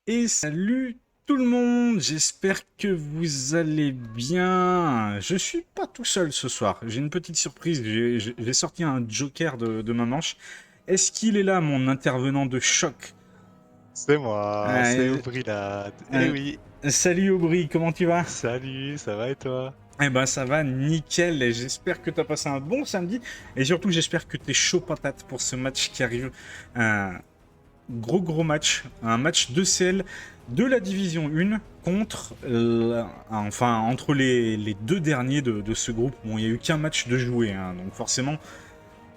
Et salut tout le monde, j'espère que vous allez bien. Je suis pas tout seul ce soir, j'ai une petite surprise, j'ai sorti un joker de ma manche. Est-ce qu'il est là, mon intervenant de choc? C'est moi, c'est Euh, Aubrilade. Eh euh, oui, Salut Aubry, comment tu vas? salut, ça va et toi? Eh ben ça va nickel et j'espère que tu as passé un bon samedi et surtout j'espère que tu es chaud patate pour ce match qui arrive. Un gros match, un match de CL de la division 1 contre, enfin entre les deux derniers de ce groupe. Bon, il n'y a eu qu'un match de joué, hein, donc forcément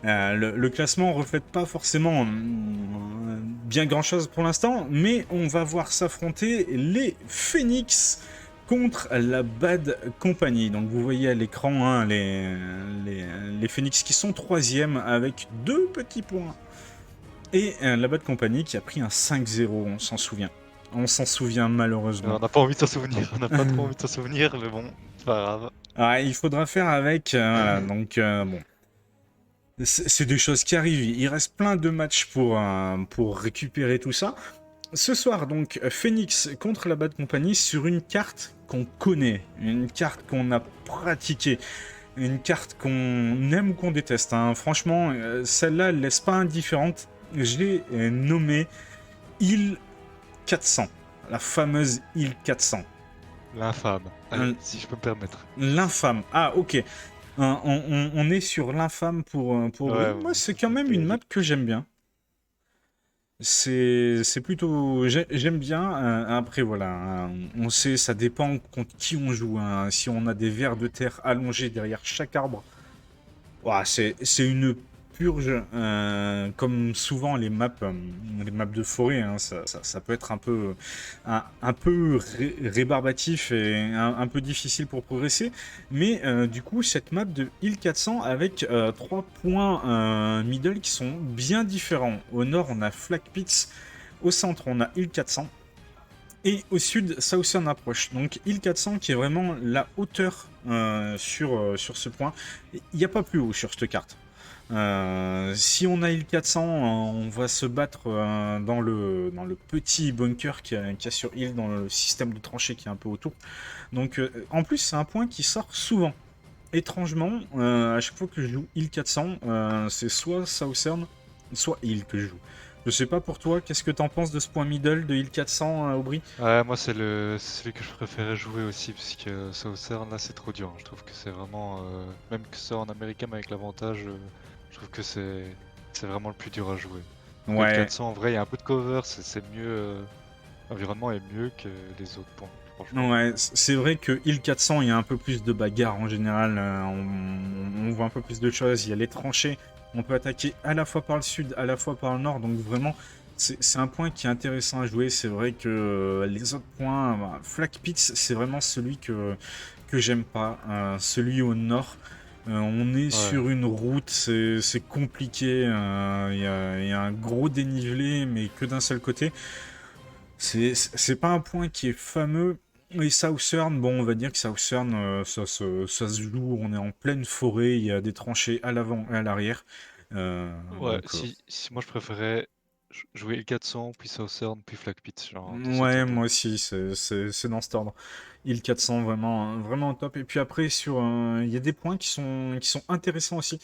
le classement ne reflète pas forcément bien grand chose pour l'instant, mais on va voir s'affronter les Phoenix contre la Bad Company. Donc vous voyez à l'écran hein, les Phoenix qui sont troisième avec 2 petits points. Et la Bad Company qui a pris un 5-0, on s'en souvient. On s'en souvient malheureusement. On n'a pas envie de s'en souvenir, on n'a pas trop envie de s'en souvenir, mais bon, c'est pas grave. Ah, il faudra faire avec, voilà, donc bon. C'est des choses qui arrivent, il reste plein de matchs pour récupérer tout ça. Ce soir, donc, Phoenix contre la Bad Company sur une carte qu'on connaît, une carte qu'on a pratiquée, une carte qu'on aime ou qu'on déteste. Hein. Franchement, celle-là, elle laisse pas indifférente. Je l'ai nommée île 400, la fameuse île 400. L'infâme. Allez, si je peux me permettre. L'infâme. Ah, ok. On est sur l'infâme pour Brie. Ouais, Moi, bon, c'est quand même une map c'était... que j'aime bien. C'est plutôt... J'aime bien. Après, voilà. On sait, ça dépend contre qui on joue. Hein. Si on a des vers de terre allongés derrière chaque arbre, ouah, c'est une purge, comme souvent les maps de forêt, hein, ça peut être un peu rébarbatif et un peu difficile pour progresser. Mais du coup, cette map de Hill 400 avec 3 points middle qui sont bien différents. Au nord, on a Flag Pits. Au centre, on a Hill 400. Et au sud, Southern Approach. Donc Hill 400 qui est vraiment la hauteur sur ce point. Il n'y a pas plus haut sur cette carte. Si on a Hill 400, on va se battre dans le petit bunker qu'il y a sur Hill, dans le système de tranchées qui est un peu autour. Donc en plus, c'est un point qui sort souvent. Étrangement, à chaque fois que je joue Hill 400, c'est soit Southern, soit Hill que je joue. Je sais pas pour toi, qu'est-ce que t'en penses de ce point middle de Hill 400, Aubry? Ouais, moi c'est celui que je préférais jouer aussi, puisque Southern là c'est trop dur. Je trouve que c'est vraiment... même que ça en américain, mais avec l'avantage, je trouve que c'est vraiment le plus dur à jouer. Que le Ouais, 400, en vrai, il y a un peu de cover, c'est mieux... l'environnement est mieux que les autres points, franchement. ouais, c'est vrai que Hill 400, il y a un peu plus de bagarres en général. On voit un peu plus de choses. Il y a les tranchées. On peut attaquer à la fois par le sud, à la fois par le nord. Donc vraiment, c'est un point qui est intéressant à jouer. C'est vrai que les autres points, bah, Flag Pits, c'est vraiment celui que j'aime pas. Celui au nord. On est Ouais. sur une route, c'est compliqué. Il y a un gros dénivelé, mais que d'un seul côté. C'est pas un point qui est fameux. Et Southern, bon, on va dire que Southern, ça se joue, on est en pleine forêt, il y a des tranchées à l'avant et à l'arrière. Ouais, Donc, si moi je préférais jouer le 400, puis Southern, puis Flag Pit, genre dans cet ouais, ordre-là. moi aussi, c'est dans cet ordre. Il 400, vraiment top. Et puis après, il y a des points qui sont intéressants aussi.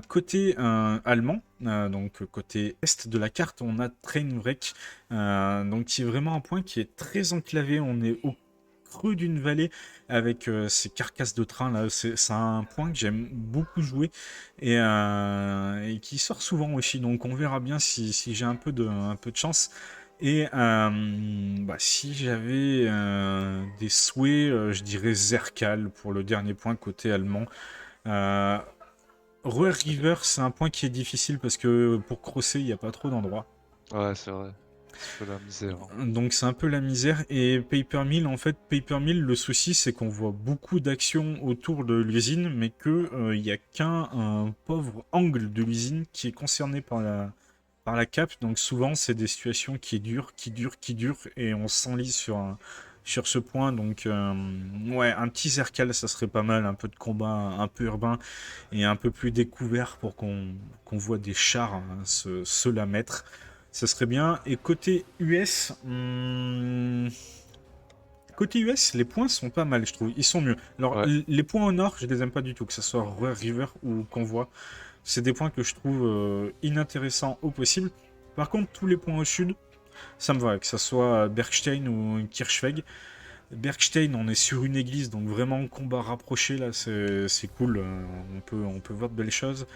Côté allemand, donc côté est de la carte, on a Trainwreck, donc qui est vraiment un point qui est très enclavé. On est au creux d'une vallée avec ces carcasses de train là. C'est un point que j'aime beaucoup jouer et qui sort souvent aussi. Donc on verra bien si j'ai un peu de chance. Et bah, si j'avais des souhaits, je dirais Zerkal pour le dernier point côté allemand. Euh, Roer River, c'est un point qui est difficile parce que pour crosser, il n'y a pas trop d'endroits. Ouais, c'est vrai. C'est un peu la misère, hein. Donc c'est un peu la misère. Et Paper Mill, en fait, Paper Mill, le souci c'est qu'on voit beaucoup d'actions autour de l'usine, mais que il n'y a qu'un un pauvre angle de l'usine qui est concerné par la cape. Donc souvent c'est des situations qui durent, qui durent, qui durent, et on s'enlise sur ce point. Donc ouais, un petit Zerkal, ça serait pas mal, un peu de combat un peu urbain et un peu plus découvert pour qu'on voit des chars hein, se la mettre. Ça serait bien. Et côté US, côté US, les points sont pas mal, je trouve. Ils sont mieux. Alors, Ouais, les points au nord, je les aime pas du tout, que ce soit Roar River ou Convoi. C'est des points que je trouve inintéressants au possible. Par contre, tous les points au sud, ça me va, que ce soit Bergstein ou Kirchweg. Bergstein, on est sur une église, donc vraiment combat rapproché, là, c'est cool. On peut voir de belles choses.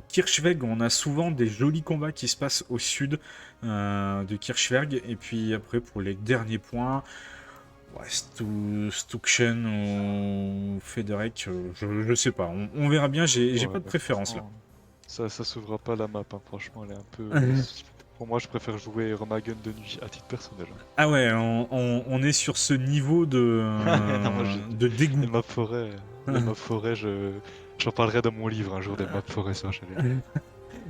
Kirchweg, on a souvent des jolis combats qui se passent au sud de Kirchberg. Et puis après, pour les derniers points, ouais, Stuction ou Federec, je sais pas. On verra bien, j'ai ouais, pas de mais préférence là. franchement, ça s'ouvrira pas la map, hein. Franchement, elle est un peu. Pour moi, je préfère jouer Remagen de nuit à titre personnel, hein. Ah ouais, on est sur ce niveau Non, moi, de dégoût. les maps forêt, j'en parlerai dans mon livre un jour des maps forêt sur HLN.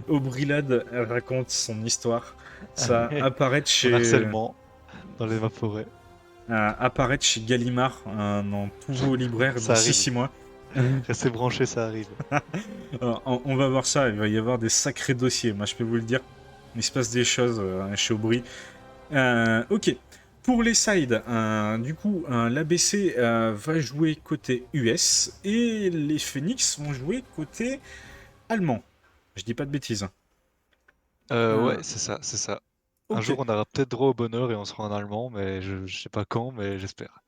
Aubrilade raconte son histoire. Ça apparaît Mon chez, harcèlement dans les maps forêt. apparaître chez Gallimard dans tous vos libraires Ça d'ici arrive. 6 mois. Restez branchés, ça arrive. On va voir ça, il va y avoir des sacrés dossiers, moi je peux vous le dire. Il se passe des choses chez Aubry. Ok, pour les sides, du coup, l'ABC va jouer côté US et les Phoenix vont jouer côté allemand. Je dis pas de bêtises. Ouais, Euh, c'est ça, c'est ça. Un ok, jour, on aura peut-être droit au bonheur et on sera en allemand, mais je sais pas quand, mais j'espère.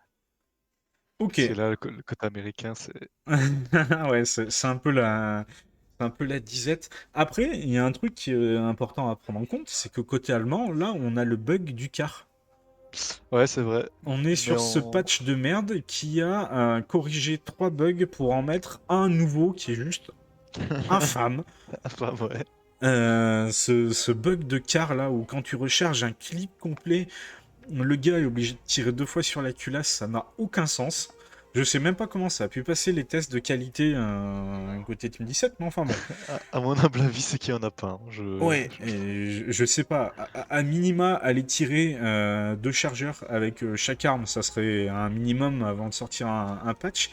ok. Parce que là, le côté américain, c'est. Ouais, c'est un peu la disette. Après, il y a un truc qui est important à prendre en compte, c'est que côté allemand, là, on a le bug du car. Ouais, c'est vrai. On est Mais sur ce on. patch de merde qui a corrigé 3 bugs pour en mettre un nouveau qui est juste infâme. Enfin, ouais. Ce bug de car là où quand tu recharges un clip complet, le gars est obligé de tirer 2 fois sur la culasse, ça n'a aucun sens. Je sais même pas comment ça a pu passer les tests de qualité côté Team 17, mais enfin bon. À mon humble avis, c'est qu'il y en a pas, hein. Ouais, et je sais pas. À minima, aller tirer 2 chargeurs avec chaque arme, ça serait un minimum avant de sortir un patch.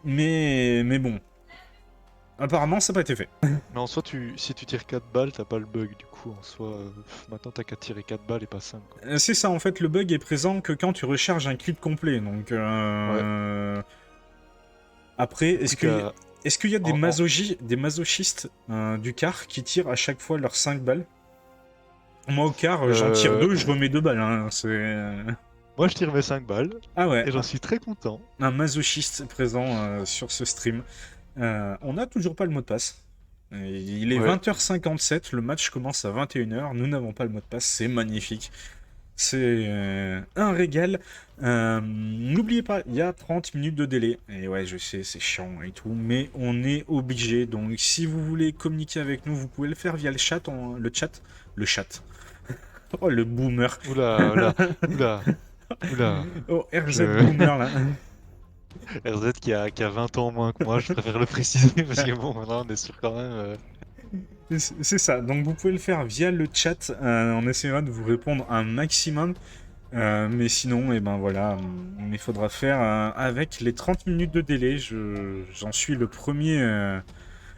Mais bon, apparemment, ça n'a pas été fait. Mais en soi, si tu tires 4 balles, t'as pas le bug du coup. En soi, maintenant t'as qu'à tirer 4 balles et pas 5, quoi. C'est ça, en fait, le bug est présent que quand tu recharges un clip complet. Donc, Ouais. après, Du coup, t'as. est-ce qu'il y a En, en- des masochistes du car qui tirent à chaque fois leurs 5 balles? Moi, au car, j'en tire euh, 2, je remets 2 balles. Hein, c'est... Moi, je tire mes 5 balles Ah ouais, et j'en suis très content. un masochiste présent sur ce stream. On n'a toujours pas le mot de passe. Il est Ouais. 20h57, le match commence à 21h, nous n'avons pas le mot de passe, c'est magnifique. C'est un régal. N'oubliez pas, il y a 30 minutes de délai. Et ouais, je sais, c'est chiant et tout, mais on est obligé. Donc si vous voulez communiquer avec nous, vous pouvez le faire via le chat. Le chat. Oh, le boomer. Oula, oula, oula, oula. Oh, RZ Je... boomer là. RZ qui a 20 ans moins que moi, je préfère le préciser parce que bon, maintenant on est sûr quand même. C'est ça, donc vous pouvez le faire via le chat, on essaiera de vous répondre un maximum, mais sinon, et ben voilà, il faudra faire avec les 30 minutes de délai, j'en suis le premier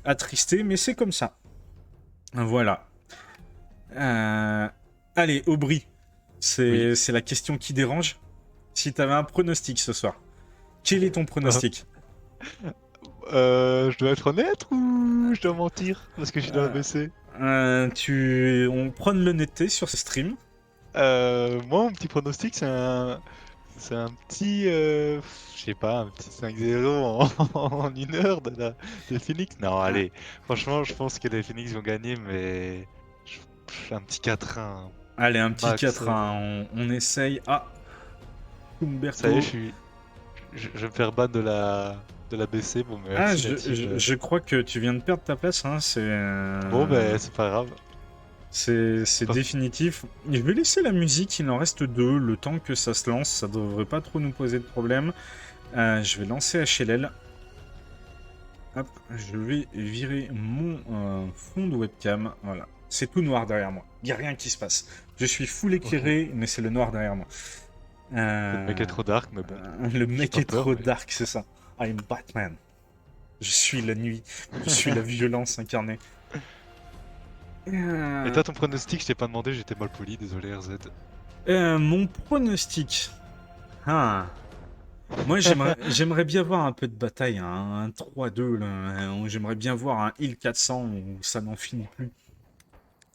attristé, mais c'est comme ça. Voilà. Euh, allez, Aubry, Oui. c'est la question qui dérange. Si t'avais un pronostic ce soir, quel est ton Euh, pronostic? je dois être honnête ou je dois mentir parce que je suis dans la Euh, BC? On prend l'honnêteté sur ce stream. Moi, mon petit pronostic, c'est un petit, je sais pas, un petit 5-0 en 1 heure de Phoenix. Non, Ah, allez, franchement, je pense que les Phoenix vont gagner, mais un petit 4-1 allez, un petit max. 4-1, on essaye. Ah, Ça y est, Umberto. je vais me faire ban de la BC. Bon, Ah, merci la team. je crois que tu viens de perdre ta place, hein. Bon, ben, c'est pas grave. C'est Pas- définitif. Je vais laisser la musique, il en reste 2. Le temps que ça se lance, ça devrait pas trop nous poser de problème. Je vais lancer HLL. Hop, je vais virer mon fond de webcam. Voilà. C'est tout noir derrière moi. Il n'y a rien qui se passe. Je suis full Ok. éclairé, mais c'est le noir derrière moi. Le mec est trop dark, mais bon, Le j'ai mec pas est peur, trop mais. dark, c'est ça. I'm Batman. Je suis la nuit. Je suis la violence incarnée. Et toi, ton pronostic, je t'ai pas demandé, j'étais mal poli, désolé RZ. Mon pronostic. Ah. Moi, j'aimerais bien voir un peu de bataille, hein, un 3-2, là. J'aimerais bien voir un Hill 400 où ça n'en finit plus.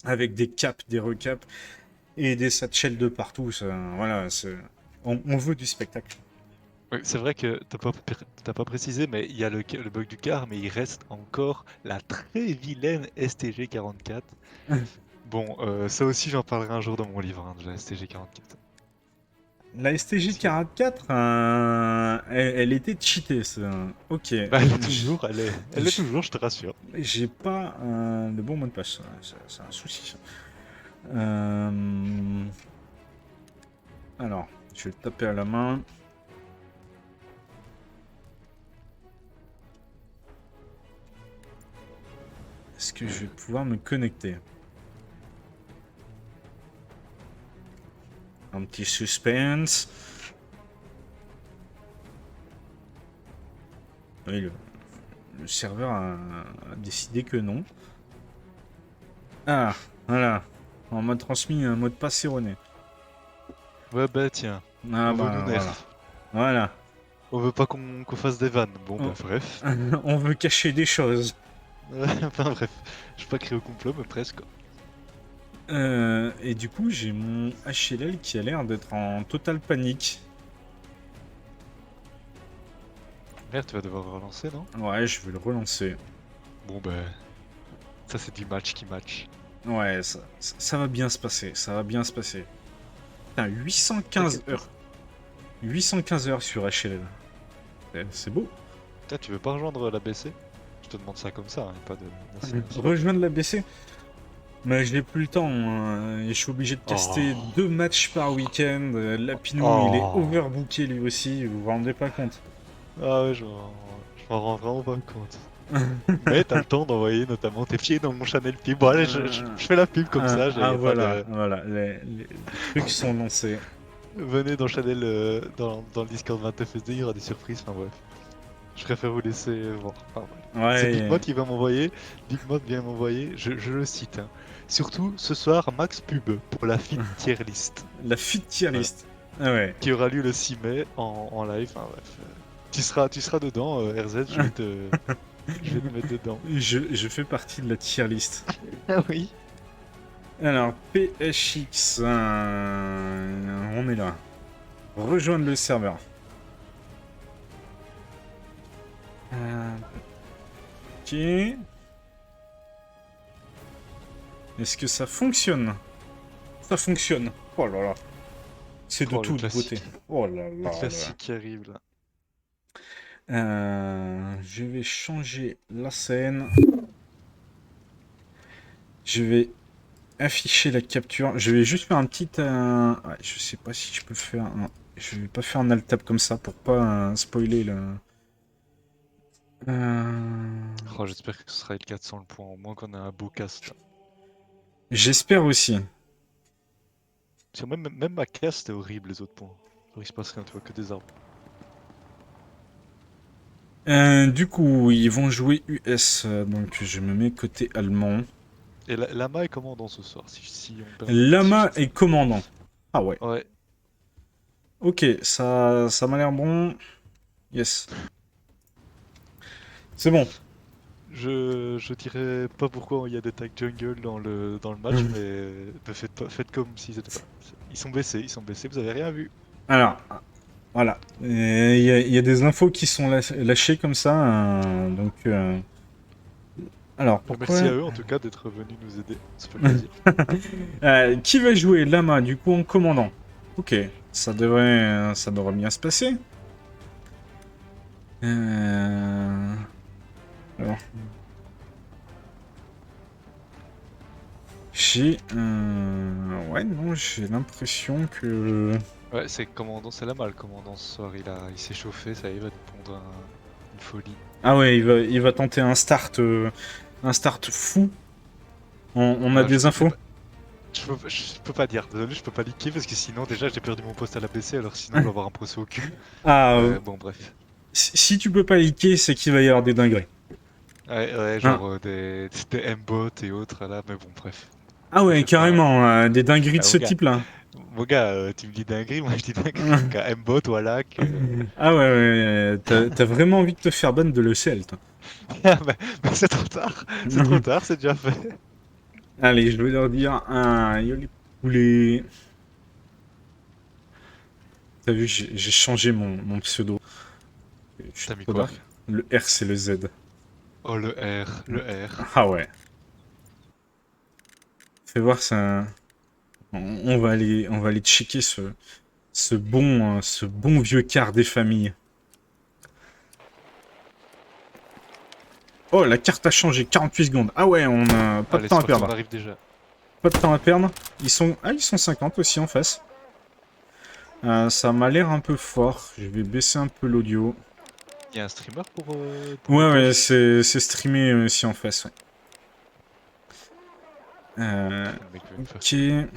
Avec des caps, des recaps et des satchels de partout. Voilà, on veut du spectacle. Oui, c'est vrai que t'as pas précisé, mais il y a le bug du car, mais il reste encore la très vilaine STG 44. Bon, ça aussi, j'en parlerai un jour dans mon livre, hein, de la STG 44. La STG Parce que- 44, elle était cheatée. Ok. Bah, elle est toujours, elle est toujours, je te rassure. J'ai pas le bon mot de passe. C'est un souci. Euh, Alors, je vais le taper à la main. Est-ce que je vais pouvoir me connecter? Un petit suspense. Oui, le serveur a décidé que non. Ah, voilà. On m'a transmis un mot de passe erroné. Ouais, bah tiens, Ah on veut nous bah voilà. nerf. Voilà. On veut pas qu'on fasse des vannes. Bon, bah On, bref. on veut cacher des choses. Enfin bref, je suis pas créé au complot, mais presque. Et du coup, j'ai mon HLL qui a l'air d'être en totale panique. Merde, tu vas devoir relancer, non? Ouais, je vais le relancer. Bon, bah, ça c'est du match qui match. Ouais, ça va bien se passer. Ça va bien se passer. Putain, 815 T'inquiète pas. heures. 815 heures sur HLL. C'est beau. Putain, tu veux pas rejoindre la BC? Je te demande ça comme ça, hein, pas de. Merci, merci. Rejoindre la BC. Mais je n'ai plus le temps, hein, et je suis obligé de caster Oh. 2 matchs par week-end. Lapinou, il est Oh. overbooké lui aussi, vous vous rendez pas compte. Ah ouais, je m'en rends vraiment pas compte. Mais t'as le temps d'envoyer notamment tes pieds dans mon Chanel pub. Bon, allez, je fais la pub comme ça, j'ai pas Voilà, de. voilà, les trucs sont lancés. Venez dans Chanel, dans le Discord 20FSD, il y aura des surprises, enfin bref. Je préfère vous laisser voir. Enfin, bref. C'est Bigmod Ouais, qui va m'envoyer. Bigmod vient m'envoyer, je le cite, hein. Surtout ce soir, Max Pub pour la fit tier list. la fit tier Voilà. list. Ah ouais. Qui aura lieu le 6 mai en live. Enfin, bref. Tu seras dedans, RZ, je vais te mettre dedans. Je fais partie de la tier list. Ah oui. Alors, PHX, on est là. Rejoindre le serveur. Ok. Est-ce que ça fonctionne? Ça fonctionne. Oh là là. C'est de Oh, le toute beauté. classique. Oh là Le là là. classique qui arrive là. Je vais changer la scène. Je vais afficher la capture. Je vais juste faire un petit... Ouais, je sais pas si je peux faire... Non, je vais pas faire un alt tab comme ça pour pas spoiler le... Oh, j'espère que ce sera le 400 le point, au moins qu'on a un beau cast là. J'espère aussi. Parce que même ma cast c'était horrible les autres points. Genre, il se passe rien, tu vois, que des arbres. Du coup, ils vont jouer US, donc je me mets côté allemand. Et Lama est commandant ce soir, si on me permet de Lama préciser est commandant. Ah ouais. ça. Ouais, Ok, ça m'a l'air bon. Yes. C'est bon. je dirais pas pourquoi il y a des tags jungle dans le match, mais faites comme s'ils étaient pas. Ils sont baissés, vous avez rien vu. Alors, voilà. Il y a des infos qui sont lâchées comme ça. Donc, alors, Merci pourquoi à eux en tout cas d'être venus nous aider, ça fait plaisir. Qui va jouer Lama, du coup, en commandant? Ok, ça devrait bien se passer. Alors, ouais, non, j'ai l'impression que... Ouais, c'est commandant, c'est Lama le commandant ce soir, il s'est chauffé, ça y est, il va nous pondre une folie. Ah ouais, il va tenter un start fou. On a Ah, des infos? je peux pas dire, désolé, je peux pas liker parce que sinon déjà j'ai perdu mon poste à la BC alors sinon je vais avoir un procès au cul. Ah, Bon bref. si tu peux pas liker, c'est qu'il va y avoir des dingueries. Ouais, Hein. genre des M-bots et autres là, mais bon, bref. Ah Ça ouais, fait pas. carrément, des dingueries de Ah, ce type-là. mon gars, tu me dis dinguerie, moi je dis dinguerie. Donc un M-bot, voilà, que. Ah ouais, ouais, t'as vraiment envie de te faire ban de l'ECL, toi. Ah, bah, c'est trop tard, c'est trop tard, c'est déjà fait. Allez, je vais leur dire un yo les poulets. T'as vu, j'ai changé mon pseudo. Je suis T'as mis trop quoi? dark. Le R, c'est le Z. Oh, le R, le R. Ah ouais. Fais voir ça. On va aller checker ce bon vieux quart des familles. Oh, la carte a changé, 48 secondes. Ah ouais, on a pas de Allez, temps c'est à parti, on perdre. arrive déjà. Pas de temps à perdre. Ils sont 50 aussi en face. Ça m'a l'air un peu fort. Je vais baisser un peu l'audio. Il y a un streamer pour Ouais, ouais, l'étage? c'est streamé aussi en face. Ouais. Ok, le mec veut me faire Ok. chier.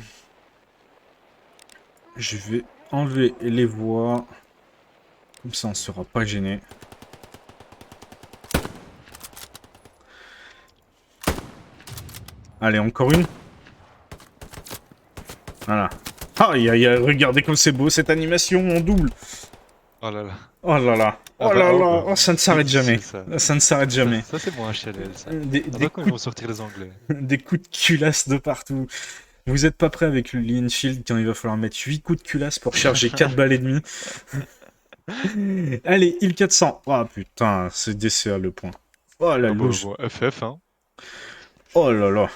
Je vais enlever les voix. Comme ça, on sera pas gêné. Allez, encore une. Voilà. Ah, regardez comme c'est beau cette animation en double. Oh là là. Oh là là. Ah Oh bah, là oh là. bah, Oh, ça ne s'arrête délicieux jamais. ça. Ça ne s'arrête jamais. Ça c'est mon HLL ça. Des Attends quand ils coups vont sortir les Anglais. des coups de culasse de partout. Vous êtes pas prêt avec le Lee Enfield quand il va falloir mettre 8 coups de culasse pour charger 4 balles et demie. Allez, il 400. Oh putain, c'est DCA le point. Oh la Ah bah, loge. bon, FF hein. Oh là là.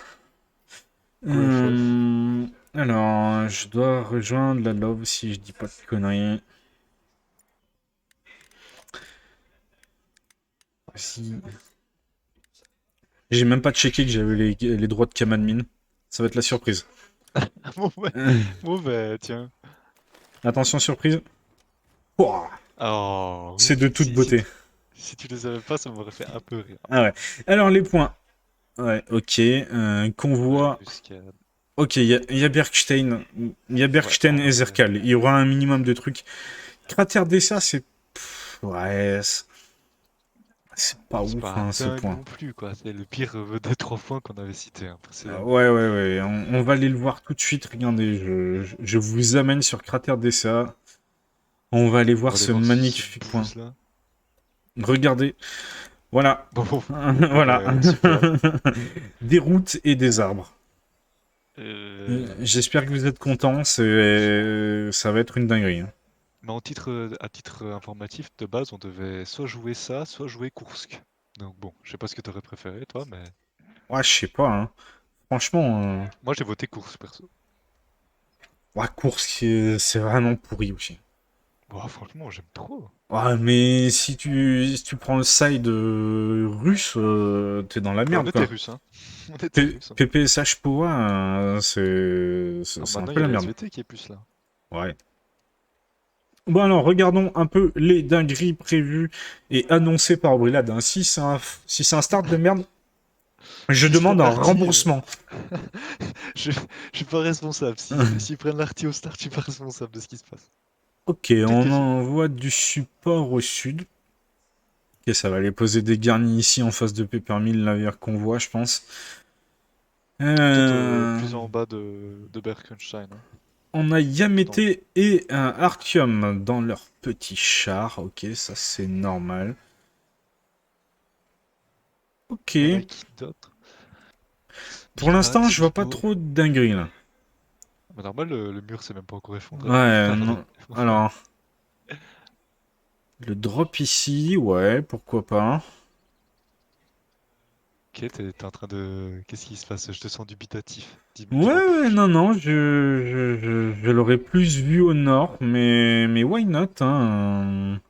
Go FF. Alors, je dois rejoindre la love si je dis pas de conneries. Si. J'ai même pas checké que j'avais les droits de Kamadmin. Ça va être la surprise. Mauvais, Euh, mauvais, tiens. Attention, surprise. Ouah, Oh, c'est de toute si, si, beauté. si tu les avais pas, ça m'aurait fait un peu rire. Ah ouais. Alors, les points. Ouais, ok. Convoi. Embuscade. Ok, il y a Bergstein. Il y a Ouais, Bergstein et en vrai. Zerkal. Il y aura un minimum de trucs. Cratère d'Essa, c'est. Ouais. C'est pas C'est ouf, pas hein, ce dingue point. non plus, quoi. C'est le pire des 3 points qu'on avait cités hein, précédemment. Ouais, ouais, ouais. On va aller le voir tout de suite. Regardez, je vous amène sur Cratère d'Essa. On va aller On va voir aller ce voir ce magnifique point. bouse là. Regardez. Voilà. Bon, bon Voilà. bah, super. Des routes et des arbres. Euh, J'espère que vous êtes contents. Ça va être une dinguerie, hein. Mais à titre informatif, de base, on devait soit jouer ça, soit jouer Kursk. Donc bon, je sais pas ce que t'aurais préféré, toi, mais Ouais, je sais pas, hein. Franchement, moi j'ai voté Kursk perso. ouais, course, c'est vraiment pourri aussi. Bon, franchement, j'aime trop. Ouais, mais si tu prends le side russe, t'es dans la Bah, on merde, était quoi. russe, hein. On était russe, hein. PPSH Poa, c'est Ah, c'est un maintenant, il peu y a la la merde. SVT qui est plus là. Ouais. Bon alors, regardons un peu les dingueries prévues et annoncées par Brillade, hein. Si c'est un start de merde, je S'ils se demande prennent un l'arty, remboursement. je, je suis pas responsable. S'ils prennent l'arty au start, je suis pas responsable de ce qui se passe. Ok, Petite on question. envoie du support au sud. Ok, ça va aller poser des garnis ici en face de Peppermill, la vers convoi, je pense. Peut-être Euh, plus en bas de Berkenstein, hein. On a Juste en Yamete et un Artium dans leur petit char. Ok, ça c'est normal. Ok. On a qui d'autre? Pour l'instant, Pirate, je vois pas Libo. trop de dingueries là. Bah, normal, le mur s'est même pas encore effondré. Ouais, Regardez. non. Alors, le drop ici, ouais, pourquoi pas. Ok, t'es en train de. Qu'est-ce qui se passe? Je te sens dubitatif. Dis-moi, Ouais, dis-moi ouais, plus. non, non, je l'aurais plus vu au nord, mais why not, hein.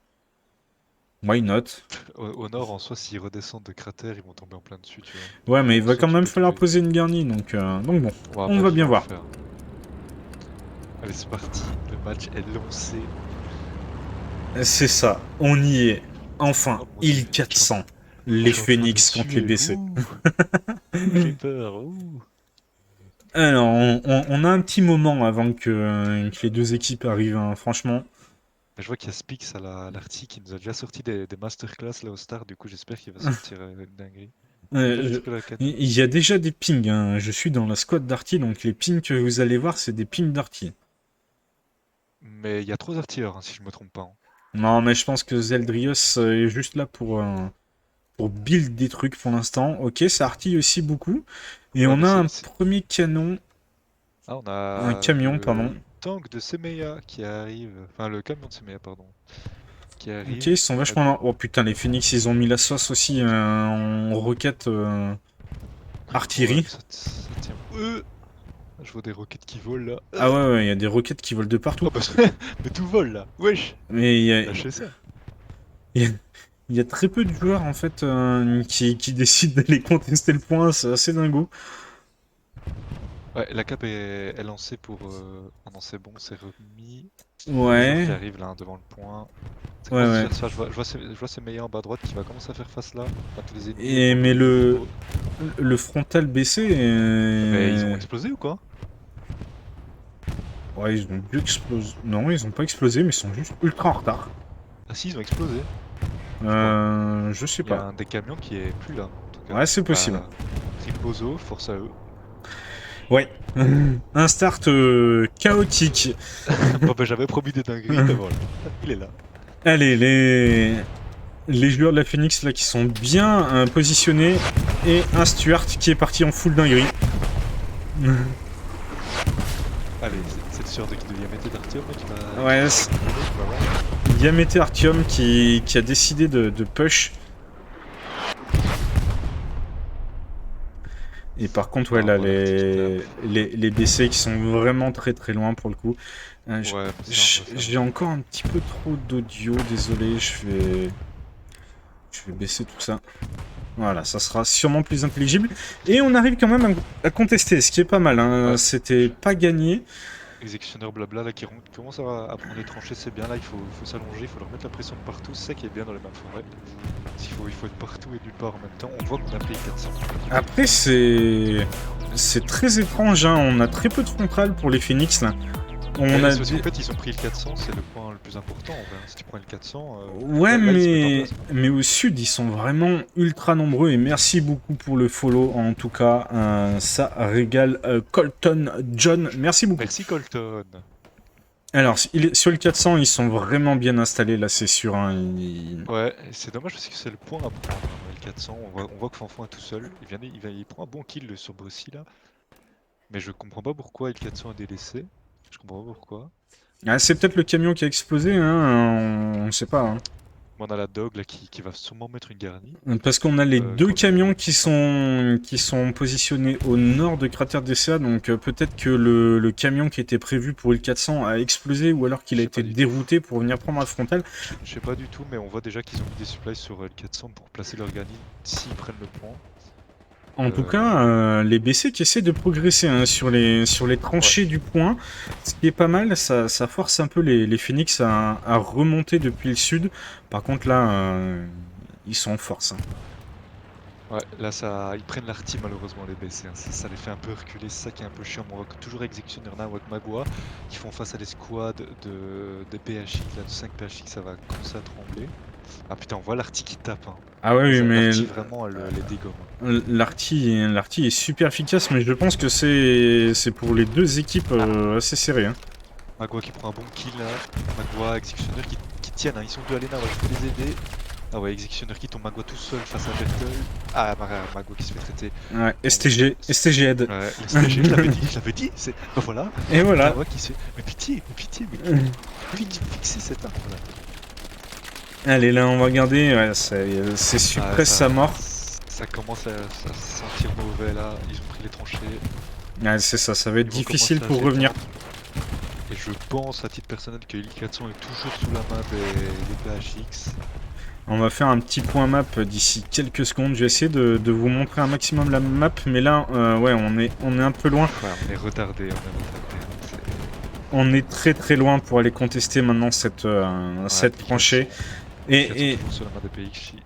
Why not? Au nord, en soi, s'ils redescendent de cratère, ils vont tomber en plein dessus, tu vois. Ouais, Donc mais il en va soi, quand tu même peux falloir tomber. poser une garnie, donc bon, Ouais, à on mon va avis, ils bien vont le voir. faire. Allez, c'est parti. Le match est lancé. C'est ça, on y est. Enfin, Oh mon dieu, il 400. Les je suis en train de phénix contre les suer. BC. Ouh, j'ai peur. Ouh. Alors, on a un petit moment avant que les deux équipes arrivent, hein, franchement. Mais je vois qu'il y a Spix à l'Arty qui nous a déjà sorti des masterclass là au Star, du coup j'espère qu'il va sortir une dinguerie. Il a pas Euh, détruit la canne. il y a déjà des pings, hein. Je suis dans la squad d'Arty, donc les pings que vous allez voir, c'est des pings d'Arty. Mais il y a 3 artilleurs, hein, si je me trompe pas, hein. Non, mais je pense que Zeldrios est juste là pour build des trucs pour l'instant. Ok, ça artille aussi beaucoup. Et Ouais, on mais a un premier canon, Ah, on un a camion, le pardon. tank de Semeya qui arrive. Enfin, le camion de Semeya, pardon. Qui Ok, arrive. ils sont vachement là. Oh putain, les Phoenix, ils ont mis la sauce aussi en roquette Ouais, artillerie. ça tient. Je vois des roquettes qui volent là. Ah ouais, ouais, il y a des roquettes qui volent de partout. Oh bah, mais tout vole là. Wesh, Mais lâchez ça. il y a- il y a très peu de joueurs en fait qui décident d'aller contester le point, c'est assez dingo. Ouais, la cape est lancée pour. Ah non, c'est bon, c'est remis. Les joueurs Ouais, qui arrivent là, hein, devant le point. Ça ouais, commence à se ouais. faire ça. Je vois Semeya en bas à droite qui va commencer à faire face là. À tous les ennemis. Et, mais au niveau. le frontal baissé, Mais ils ont explosé ou quoi? ouais, ils ont dû exploser. Non, ils ont pas explosé, mais ils sont juste ultra en retard. Ah si, ils ont explosé. Je sais Il y a pas. un des camions qui est plus là, en tout cas. Ouais, c'est possible. Bah, Tripozo, force à eux. Ouais. Un start chaotique. Bon bah j'avais promis des dingueries, mais voilà. Il est là. Allez, les joueurs de la Phoenix là qui sont bien positionnés. Et un Stuart qui est parti en full dinguerie. Allez, c'est le sûr de Yamete d'Artyom qui va... Ouais, qui va voir. Yamete Artyom qui a décidé de push. Et par contre, ouais, Ah, là, voilà, les BC qui sont vraiment très très loin pour le coup. Ouais, mais ça va. J'ai encore un petit peu trop d'audio, désolé, je vais baisser tout ça. Voilà, ça sera sûrement plus intelligible. Et on arrive quand même à contester, ce qui est pas mal, hein. Ouais. C'était pas gagné. Exécutionneur blabla là qui commence à prendre les tranchées, c'est bien là, il faut s'allonger, il faut leur mettre la pression de partout, c'est ça qui est bien dans les maps forêt. Il faut être partout et nulle part en même temps. On voit qu'on a payé 400. Après, c'est très étrange, hein. On a très peu de frontal pour les Phoenix là. On a Parce qu'en fait, ils ont pris le 400, c'est le point le plus important en vrai. Si tu prends le 400, Ouais, là, ils se mettent en place. mais au sud, ils sont vraiment ultra nombreux. Et merci beaucoup pour le follow. En tout cas, ça régale Colton John. Merci beaucoup. Merci Colton. Alors, sur le 400, ils sont vraiment bien installés, là, c'est sûr, hein. Ouais, et c'est dommage parce que c'est le point à prendre. Le 400, on voit que Fanfan est tout seul. Il prend un bon kill sur Brussy là. Mais je comprends pas pourquoi le 400 a délaissé. Je comprends pas pourquoi. Ah, c'est peut-être le camion qui a explosé, hein. On sait pas, hein. On a la dog là qui va sûrement mettre une garnie. Parce qu'on a les deux Comme- camions qui sont positionnés au nord de Cratère DCA, donc peut-être que le camion qui était prévu pour le 400 a explosé ou alors qu'il a Je sais pas été du tout. dérouté pour venir prendre la frontale. Je sais pas du tout, mais on voit déjà qu'ils ont mis des supplies sur le 400 pour placer leur garnie s'ils prennent le point. En tout cas, les BC qui essaient de progresser, hein, sur les tranchées du point, ce qui est pas mal, ça force un peu les Phoenix à remonter depuis le sud. Par contre là, ils sont en force, hein. Ouais, là ils prennent l'arty malheureusement les BC, hein. Ça les fait un peu reculer, c'est ça qui est un peu chiant. On voit que toujours Executioner là, avec Magua, qui font face à des squads de PHX, là, de 5 PHX, ça va commencer à trembler. Ah putain, on voit l'arty qui tape, hein. Ah ouais, oui, mais L'arty vraiment les dégomme. l'arty est super efficace, mais je pense que c'est pour les deux équipes assez serré, hein. Magua qui prend un bon kill là, Magua, Executioner qui tiennent, hein. Ils sont deux à l'ENA, ouais, je peux les aider. Ah ouais, Executioner qui tombe Magua tout seul face à Bertel. Ah, Magua qui se fait traiter. Ouais, STG aide. Ouais, STG, je l'avais dit, c'est... Bah voilà. Et voilà. Magua qui se fait... Mais pitié, fixez cet arbre là. Allez, là, on va regarder. Ouais, c'est suppresse sa mort. Ça commence à sentir mauvais là, ils ont pris les tranchées. Ouais, c'est ça, ça va être Ils vont difficile commencer à pour revenir. s'étendre. Et je pense à titre personnel que l'I400 est toujours sous la main des PHX. On va faire un petit point map d'ici quelques secondes. Je vais essayer de vous montrer un maximum la map, mais là, ouais, on est un peu loin. Ouais, on est retardé, On est très très loin pour aller contester maintenant cette tranchée. Les 400 Et toujours sur la main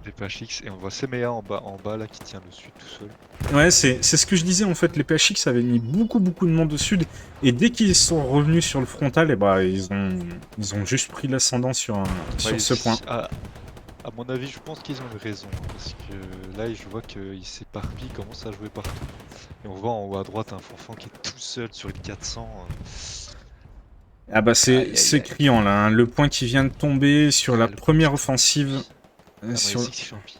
des PHX, et on voit Semea en bas là qui tient le sud tout seul. ouais, c'est ce que je disais en fait. Les PHX avaient mis beaucoup de monde au sud, et dès qu'ils sont revenus sur le frontal, et bah ils ont juste pris l'ascendant sur Ouais, ce point. à mon avis, je pense qu'ils ont eu raison, parce que là, je vois qu'ils s'éparpillent, ils commencent à jouer partout. Et on voit en haut à droite un Fanfan qui est tout seul sur une 400. Ah bah Aïe, aïe, c'est aïe. criant là, hein. Le point qui vient de tomber sur la Le point première qui offensive. tombe. Sur... Six Champi.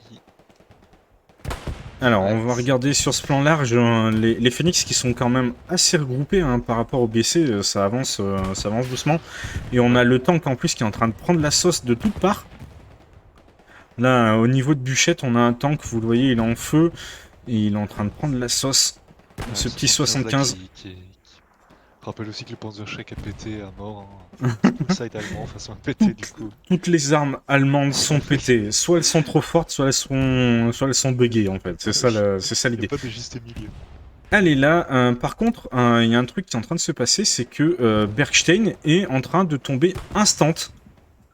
Alors Ouais, on va regarder sur ce plan large, les Phoenix qui sont quand même assez regroupés hein, par rapport au BC, ça avance doucement. Et on a le tank en plus qui est en train de prendre la sauce de toutes parts. Là au niveau de Bûchette on a un tank, vous le voyez il est en feu, et il est en train de prendre la sauce. Ce petit 75. Qui rappelle aussi que le Panzerschreck est pété à mort. Hein. Tout le side allemand façon pété du coup. Toutes les armes allemandes sont pétées. Soit elles sont trop fortes, soit elles sont buggées en fait. C'est ça Il n'y l'idée. a pas de juste milieu. Allez là, par contre, il y a un truc qui est en train de se passer, c'est que Bergstein est en train de tomber instant.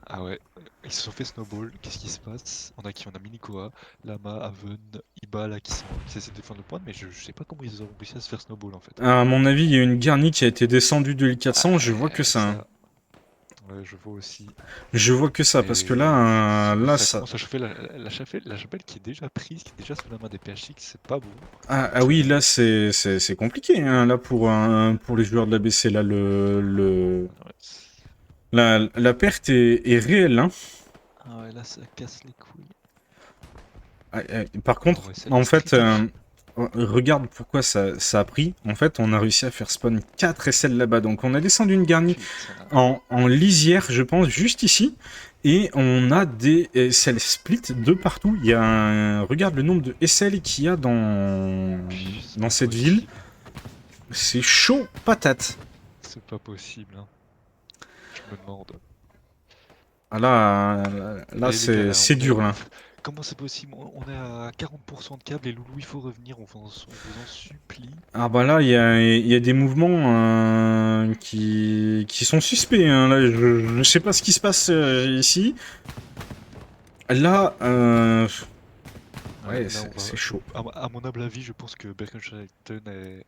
Ah ouais, ils se sont fait snowball, qu'est-ce qui se passe? On a Minikoa, Lama, Haven, Iba là qui essaient de défendre le point, mais je sais pas comment ils ont réussi à se faire snowball en fait. À mon avis, il y a une Garni qui a été descendue de L400, je vois que ça. Hein. Ouais, je vois aussi. Je vois que ça, parce que là, ça commence à chauffer la chapelle qui est déjà prise, qui est déjà sous la main des PHX, c'est pas bon. Ah oui, là c'est compliqué, hein, là pour les joueurs de l'ABC, là la perte est réelle. Hein. Ah ouais, là ça casse les couilles. Par contre, en fait, regarde pourquoi ça a pris. En fait, on a réussi à faire spawn 4 SL là-bas. Donc on a descendu une garnie en lisière, je pense, juste ici. Et on a des SL split de partout. Il y a regarde le nombre de SL qu'il y a dans cette ville. C'est chaud patate. C'est pas possible. Hein. Je me demande. Ah là c'est dur là. Comment c'est possible? On est à 40% de câble et Loulou, il faut revenir, on vous en supplie. Ah bah là, il y a des mouvements qui sont suspects. Hein. Là, je sais pas ce qui se passe ici. Là, ouais, c'est chaud. À mon humble avis, je pense que Berkenstein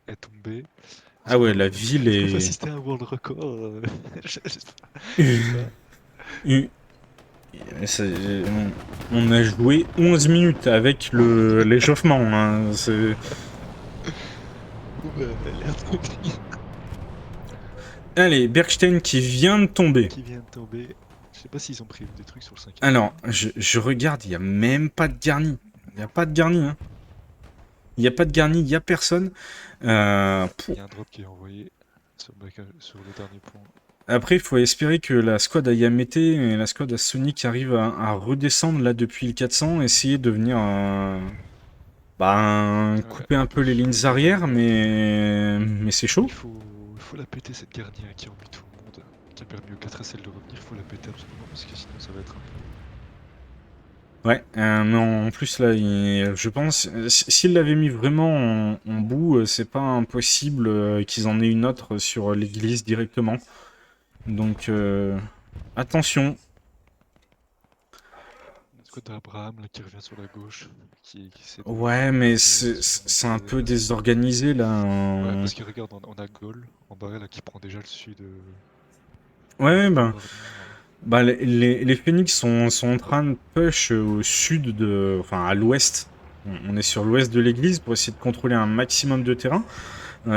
est tombé. Ah ouais, la ville est... On va assister à un world record. Je sais pas. On a joué 11 minutes avec l'échauffement. Hein. Allez, Bergstein qui vient de tomber. Je sais pas s'ils ont pris des trucs sur le 5. Alors, je regarde, il n'y a même pas de garni. Il n'y a pas de garni. Hein. Il n'y a pas de garni, il n'y a personne. Il y a un drop qui est envoyé sur le dernier point. Après, il faut espérer que la squad à Yamete et la squad à Sonic arrivent à redescendre là depuis le 400, essayer de venir couper un peu les lignes arrière, mais c'est chaud. Il faut la péter cette garnière qui a embête tout le monde, qui a permis au 4SL de revenir, il faut la péter absolument parce que sinon ça va être un peu... Ouais, mais en plus là, je pense, s'ils l'avaient mis vraiment en bout, c'est pas impossible qu'ils en aient une autre sur l'église directement. Donc, attention. Une squad d'Abraham là qui revient sur la gauche. Ouais, mais c'est un peu désorganisé là. Ouais, parce que regarde, on a Gaulle en bas là qui prend déjà le sud. Ouais, bah les Phoenix sont en train de push au sud enfin à l'ouest. On est sur l'ouest de l'église pour essayer de contrôler un maximum de terrain.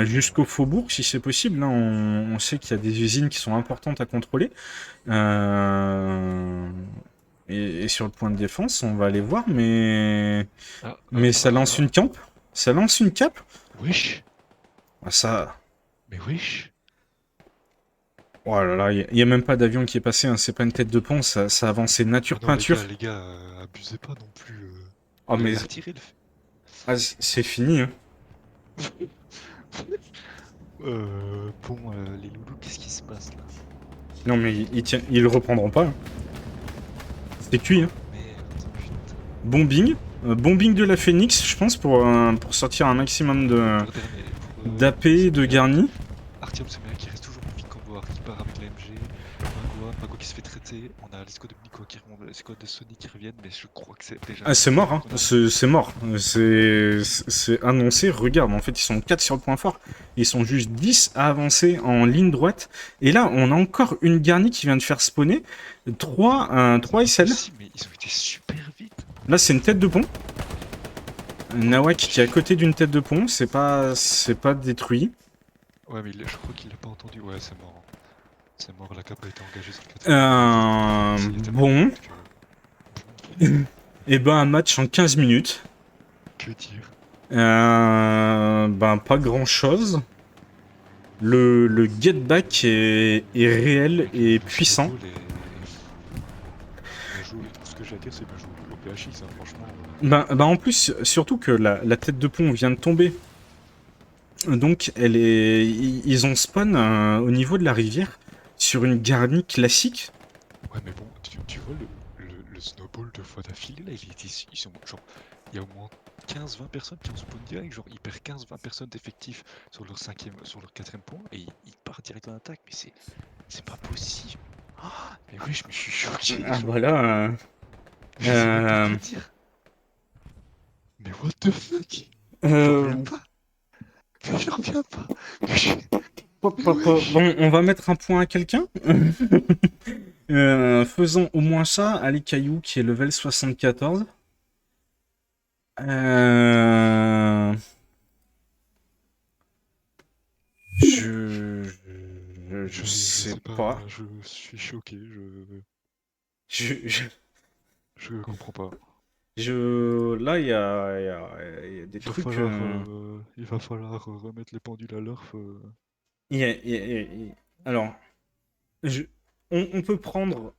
Jusqu'au faubourg si c'est possible. Là, on sait qu'il y a des usines qui sont importantes à contrôler. Et sur le point de défense, on va aller voir, mais ça lance une camp. Ça lance une cape. Wesh. Ah, ça... Mais wesh. Oh là là, il n'y a même pas d'avion qui est passé, hein. C'est pas une tête de pont, ça a avancé nature peinture. Les gars, abusez pas non plus. Oh mais... Ah, c'est fini, hein. Bon, les loulous, qu'est-ce qui se passe là? Non mais ils le reprendront pas. Hein. C'est cuit, hein. Bombing. Bombing de la Phoenix, je pense, pour sortir un maximum d'AP, de garni. Artyom Semea qui reste toujours en vie, Kamboar qui part avec la MG. Mago qui se fait traiter, on a les squads de Nico qui remontent, les squads de Sony qui reviennent, mais je crois que c'est déjà Ah, c'est mort, terminé. hein. C'est mort. C'est annoncé. Regarde, en fait, ils sont 4 sur le point fort. Ils sont juste 10 à avancer en ligne droite. Et là, on a encore une garnie qui vient de faire spawner. 3 SL. Si, mais ils ont été super vite. Là, c'est une tête de pont. Nawak qui est à côté d'une tête de pont. C'est pas détruit. Ouais, mais je crois qu'il l'a pas entendu. Ouais, c'est mort. C'est mort, la cape a été engagée sur le 4. Il y a tellement de Bon. monde que... Et ben, un match en 15 minutes. Que dire? Ben, pas grand chose. Le get back est réel Mec, et le puissant. snowball est... Bien joué. Tout ce que j'ai à dire, c'est bien joué. Au PHX, hein, franchement. Ben, en plus, surtout que la tête de pont vient de tomber. Donc, ils ont spawn au niveau de la rivière sur une garnie classique. Ouais, mais bon, tu vois, le snowball 2 fois d'affilée, là, ils sont genre... Il y a au moins 15-20 personnes qui ont spawn direct, genre, ils perdent 15-20 personnes d'effectifs sur sur leur 4ème point, et ils partent direct en attaque, mais c'est pas possible. Ah, mais oui, je me suis choqué, Ah, genre, voilà. je sais même pas quoi dire. Mais what the fuck? J'en reviens Euh, pas. Mais j'en reviens pas. Mais je- Wesh. Bon, on va mettre un point à quelqu'un. Faisons au moins ça. Allez, Caillou qui est level 74. Euh... Je... je Je sais sais pas, pas. je suis choqué, Je, je, je comprends pas. Là, il y a des trucs. Il va falloir remettre les pendules à l'heure. Il y a- il y a- il y a- il y a- Alors, je- on peut prendre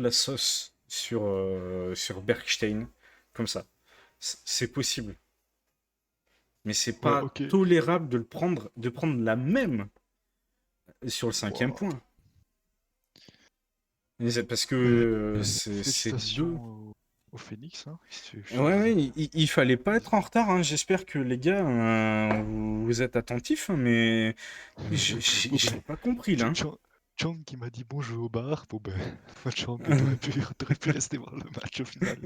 la sauce sur Bergstein, comme ça. C'est possible. Mais c'est Ouais, pas ok. tolérable de prendre la même sur le cinquième Wow. point. Mais c'est parce que c'est deux. Félicitations au Phoenix, hein. Ouais, ouais, il fallait pas être en retard, hein. J'espère que les gars, vous êtes attentifs, hein, mais Bon j'ai ben, pas compris là, hein. Chang qui m'a dit bon je vais au bar. Bon ben, Chang, t'aurais pu rester voir le match au final.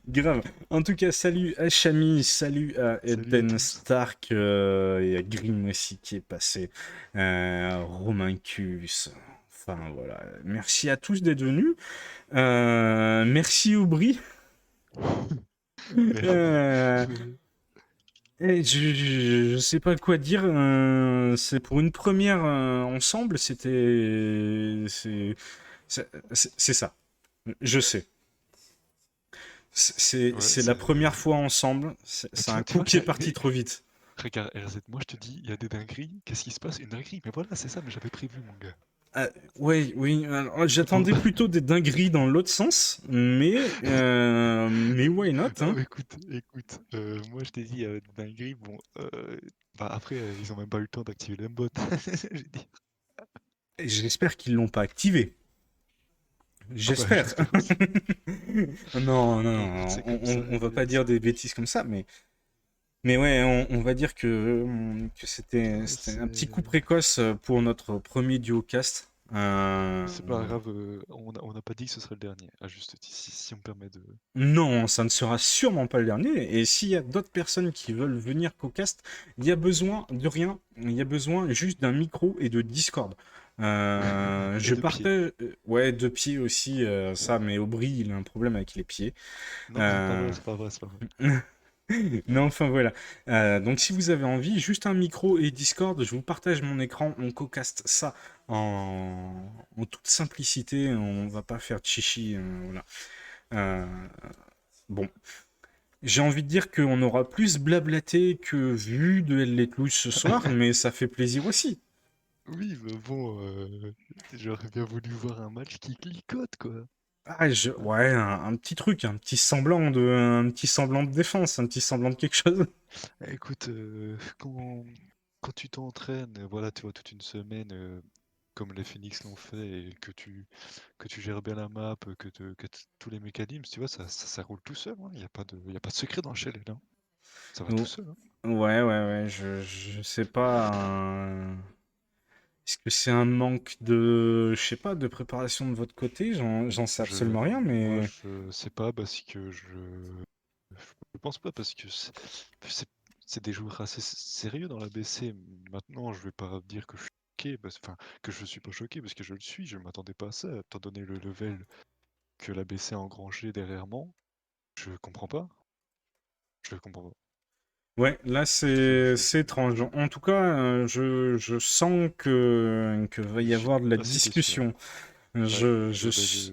Grave. En tout cas, salut à Chami, salut à Salut à Eden tous. Stark et à Grim aussi qui est passé, Romain Cus. Enfin voilà, merci à tous d'être venus. Merci Aubry. Merde. Euh, je sais pas quoi dire. C'est pour une première ensemble, c'est ça. Je sais. Ouais, C'est la première fois ensemble. C'est un tu coup vois, qui est parti trop vite. regarde, RZ, moi je te dis, il y a des dingueries. Qu'est-ce qui se passe? Une dinguerie. Mais voilà, c'est ça, mais j'avais prévu, mon gars. Ah, ouais, oui. Alors, Bon. j'attendais plutôt des dingueries dans l'autre sens, mais why not, Non, hein? mais écoute, moi je t'ai dit, des dingueries, bon, bah après, ils ont même pas eu le temps d'activer l'aimbot. J'ai dit. J'espère qu'ils l'ont pas activé. Ah bah J'espère. j'espère aussi. Non, non, Écoute, non, c'est comme ça, on va pas dire des bêtises comme ça, mais ouais, on va dire que c'était un petit coup c'est... précoce pour notre premier duo cast. C'est pas grave, on n'a pas dit que ce serait le dernier, à juste titre, si on me permet de... Non, ça ne sera sûrement pas le dernier. Et s'il y a d'autres personnes qui veulent venir co-cast, il y a besoin de rien. Il y a besoin juste d'un micro et de Discord. Et Je de pied. partage. Ouais, deux pieds aussi, ça, mais Aubry, il a un problème avec les pieds. Non, c'est pas vrai, Euh, c'est pas vrai, c'est pas vrai. Mais enfin voilà. Donc si vous avez envie, juste un micro et Discord, je vous partage mon écran, on co-cast ça en toute simplicité, on va pas faire de chichi, voilà. Euh, bon, j'ai envie de dire qu'on aura plus blablaté que vu de Elle les Clous ce soir, mais ça fait plaisir aussi. Oui, mais bon, j'aurais bien voulu voir un match qui clicote, quoi. Ah, ouais, un petit truc, un petit semblant de défense, un petit semblant de quelque chose. Écoute, quand tu t'entraînes, voilà, tu vois, toute une semaine, comme les Phoenix l'ont fait, et que tu gères bien la map, tous les mécanismes, tu vois, ça roule tout seul, hein. Y a pas de secret dans Shell, là. Ça va tout Oh, seul, hein. ouais, ouais, ouais, je sais pas. Est-ce que c'est un manque de, je sais pas, de préparation de votre côté? J'en sais Je, absolument rien, moi, mais je sais pas parce que je pense pas parce que c'est c'est des joueurs assez sérieux dans la BC. Maintenant, je vais pas dire que je suis choqué, enfin que je suis pas choqué parce que je le suis. Je m'attendais pas à ça, étant donné le level que la BC a engrangé derrière moi. Je comprends pas. Je comprends pas. ouais, là c'est étrange. En tout cas, je sens que va Je y suis avoir de la assez déçu, ouais. discussion. Ouais, Je suis...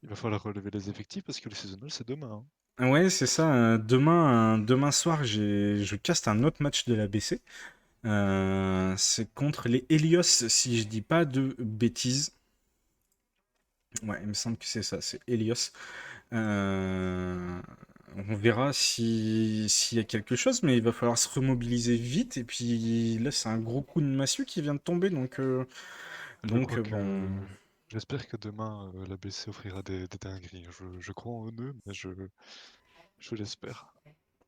il va falloir relever les effectifs parce que le seasonal c'est demain, hein. Ouais, c'est ça. Demain soir, je caste un autre match de la BC. C'est contre les Helios, si je dis pas de bêtises. Ouais, il me semble que c'est ça, c'est Helios. Euh, on verra s'il y a quelque chose, mais il va falloir se remobiliser vite. Et puis là, c'est un gros coup de massue qui vient de tomber, Je crois bon. que j'espère que demain la BC offrira des dingueries. Je crois en eux, mais je l'espère.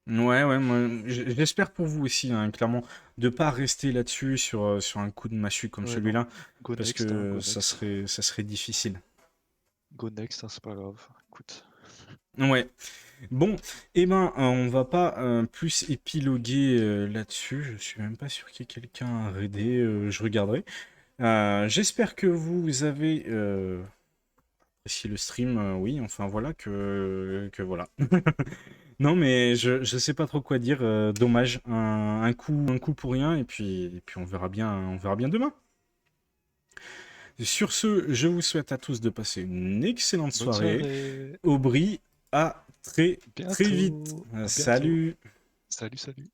Ouais, moi, j'espère pour vous aussi, hein, clairement, de pas rester là-dessus sur un coup de massue comme Ouais, non. celui-là, Go parce next, hein, que go next. ça serait difficile. Go next, hein, c'est pas grave. Écoute. Ouais. Bon, eh ben, on va pas plus épiloguer là-dessus. Je suis même pas sûr qu'il y ait quelqu'un à raider. Je regarderai. J'espère que vous avez apprécié le stream. Oui, enfin voilà que voilà. Non, mais je sais pas trop quoi dire. Dommage, un coup pour rien. Et puis on verra bien demain. Sur ce, je vous souhaite à tous de passer une excellente Bonne soirée. soirée. Aubry, à très vite. Bientôt. À bientôt. Salut. Salut, salut.